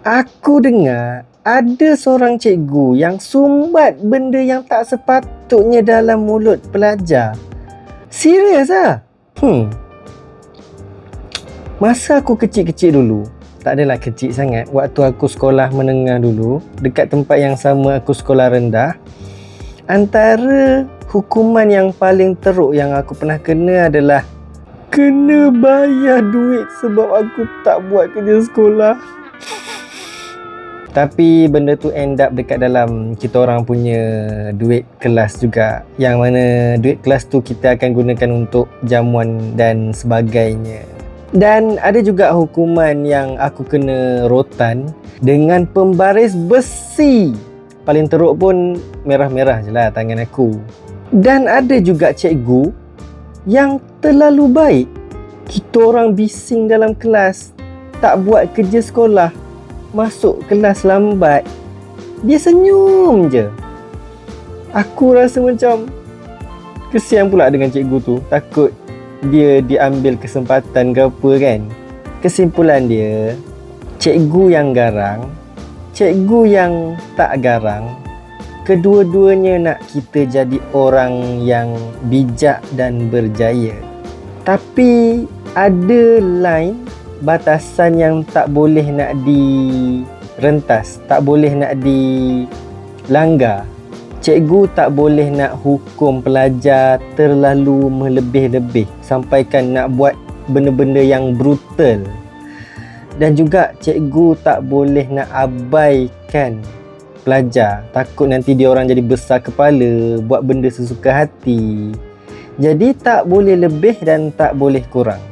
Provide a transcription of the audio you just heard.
Aku dengar ada seorang cikgu yang sumbat benda yang tak sepatutnya dalam mulut pelajar. Serius ah? Masa aku kecil-kecil dulu, tak adalah kecil sangat, waktu aku sekolah menengah dulu, dekat tempat yang sama aku sekolah rendah, antara hukuman yang paling teruk yang aku pernah kena adalah kena bayar duit sebab aku tak buat kerja sekolah. Tapi benda tu end up dekat dalam kita orang punya duit kelas juga, yang mana duit kelas tu kita akan gunakan untuk jamuan dan sebagainya. Dan ada juga hukuman yang aku kena rotan dengan pembaris besi. Paling teruk pun merah-merah je lah tangan aku. Dan ada juga cikgu yang terlalu baik. Kita orang bising dalam kelas, tak buat kerja sekolah, masuk kelas lambat, dia senyum je. Aku rasa macam kesian pula dengan cikgu tu. Takut dia diambil kesempatan ke apa kan. Kesimpulan dia, cikgu yang garang, cikgu yang tak garang, kedua-duanya nak kita jadi orang yang bijak dan berjaya. Tapi ada line, batasan yang tak boleh nak direntas, tak boleh nak dilanggar. Cikgu tak boleh nak hukum pelajar terlalu melebih-lebih sampaikan nak buat benda-benda yang brutal. Dan juga cikgu tak boleh nak abaikan pelajar, takut nanti dia orang jadi besar kepala, buat benda sesuka hati. Jadi tak boleh lebih dan tak boleh kurang.